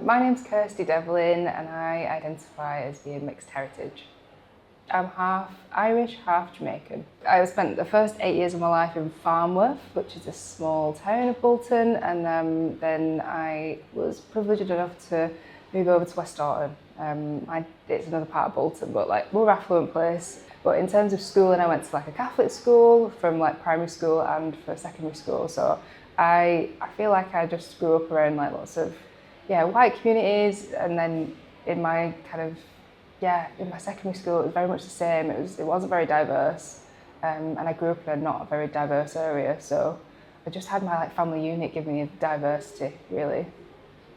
My name's Kirsty Devlin and I identify as being mixed heritage. I'm half Irish, half Jamaican. I spent the first 8 years of my life in Farnworth, which is a small town of Bolton, and then I was privileged enough to move over to West Orton. It's another part of Bolton, but like more affluent place. But in terms of schooling, I went to like a Catholic school from like primary school and for secondary school. So I feel like I just grew up around like lots of white communities, and then in my in my secondary school it was very much the same. It wasn't very diverse, and I grew up in a not very diverse area. So I just had my like family unit give me a diversity really.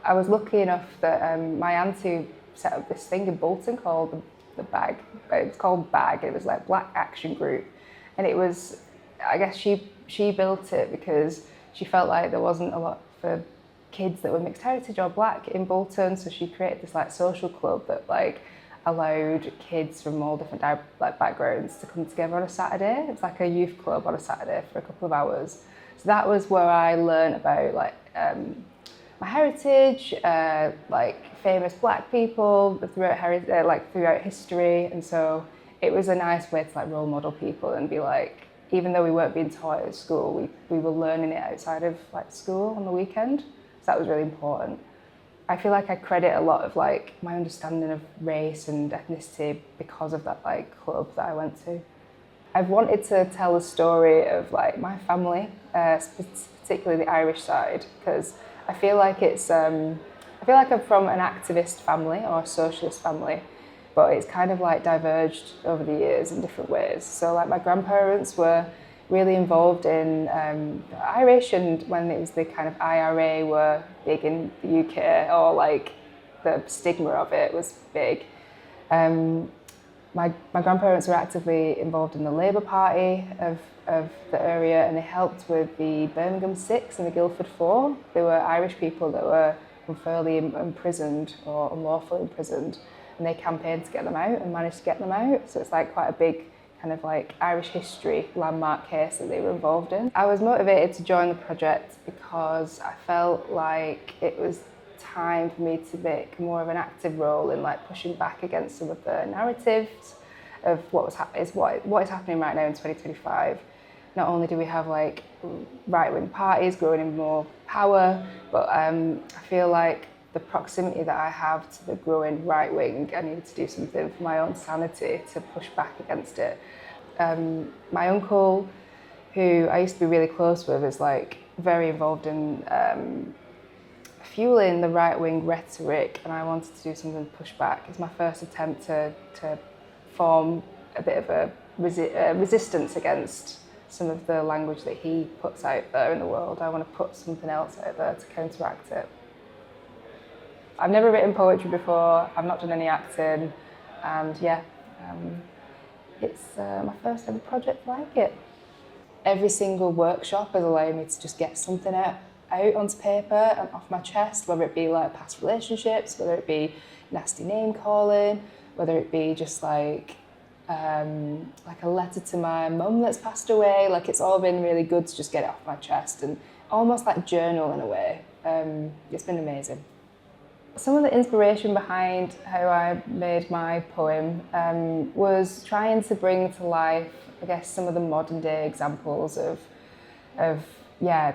I was lucky enough that my auntie set up this thing in Bolton called the Bag. It was called Bag. It was like Black Action Group, and it was, I guess she built it because she felt like there wasn't a lot for kids that were mixed heritage or black in Bolton, so she created this like social club that like allowed kids from all different like backgrounds to come together on a Saturday. It's like a youth club on a Saturday for a couple of hours. So that was where I learned about like my heritage, like famous black people throughout history, and so it was a nice way to like role model people and be like, even though we weren't being taught at school, we were learning it outside of like school on the weekend. So that was really important. I feel like I credit a lot of like my understanding of race and ethnicity because of that like club that I went to. I've wanted to tell a story of like my family, particularly the Irish side, because I feel like I'm from an activist family or a socialist family, but it's kind of like diverged over the years in different ways. So like my grandparents were really involved in the Irish, and when it was the kind of IRA were big in the UK, or like the stigma of it was big. My grandparents were actively involved in the Labour Party of the area, and they helped with the Birmingham Six and the Guildford Four. They were Irish people that were unfairly imprisoned or unlawfully imprisoned, and they campaigned to get them out and managed to get them out. So it's like quite a big kind of like Irish history landmark case that they were involved in. I was motivated to join the project because I felt like it was time for me to make more of an active role in like pushing back against some of the narratives of what is happening right now in 2025. Not only do we have like right-wing parties growing in more power, but I feel like the proximity that I have to the growing right wing, I needed to do something for my own sanity to push back against it. My uncle, who I used to be really close with, is like very involved in fueling the right wing rhetoric, and I wanted to do something to push back. It's my first attempt to form a bit of a resistance against some of the language that he puts out there in the world. I want to put something else out there to counteract it. I've never written poetry before, I've not done any acting, and it's my first ever project like it. Every single workshop has allowed me to just get something out onto paper and off my chest, whether it be like past relationships, whether it be nasty name calling, whether it be just like a letter to my mum that's passed away. Like, it's all been really good to just get it off my chest and almost like journal in a way. It's been amazing. Some of the inspiration behind how I made my poem was trying to bring to life, I guess, some of the modern day examples of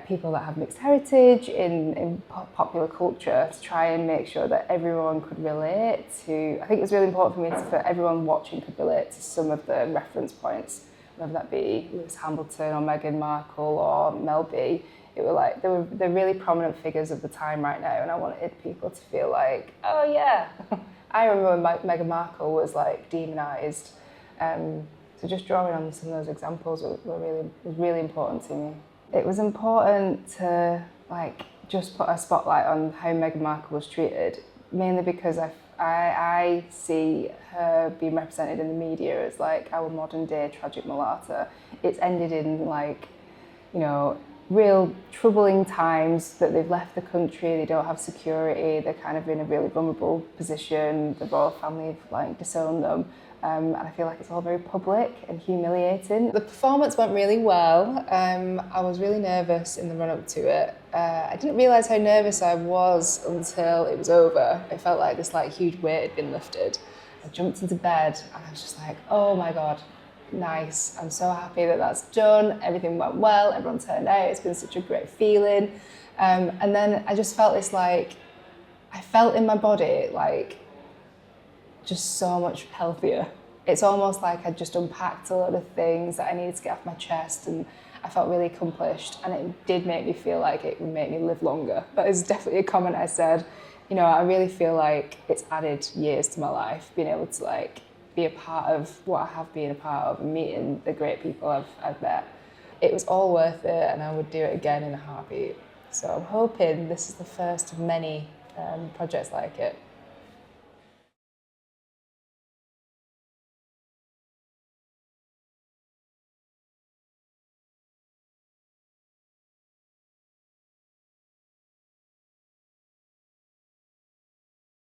people that have mixed heritage in popular culture, to try and make sure that everyone could relate to. I think it was really important for me for everyone watching could relate to some of the reference points, whether that be Lewis Hamilton or Meghan Markle or Mel B. They're really prominent figures of the time right now, and I wanted people to feel like, oh yeah, I remember when Meghan Markle was like demonised. So just drawing on some of those examples was really important to me. It was important to like just put a spotlight on how Meghan Markle was treated, mainly because I see her being represented in the media as like our modern day tragic Mulatta. It's ended in like, real troubling times that they've left the country, they don't have security, they're kind of in a really vulnerable position, the royal family have like disowned them. And I feel like it's all very public and humiliating. The performance went really well. I was really nervous in the run-up to it. I didn't realise how nervous I was until it was over. It felt like this like huge weight had been lifted. I jumped into bed and I was just like, oh my God, nice. I'm so happy that that's done. Everything went well, everyone turned out. It's been such a great feeling. And then I just felt this like, I felt in my body like, just so much healthier. It's almost like I'd just unpacked a lot of things that I needed to get off my chest, and I felt really accomplished, and it did make me feel like it would make me live longer. That is definitely a comment I said. You know, I really feel like it's added years to my life, being able to like be a part of what I have been a part of and meeting the great people I've met. It was all worth it, and I would do it again in a heartbeat. So I'm hoping this is the first of many projects like it.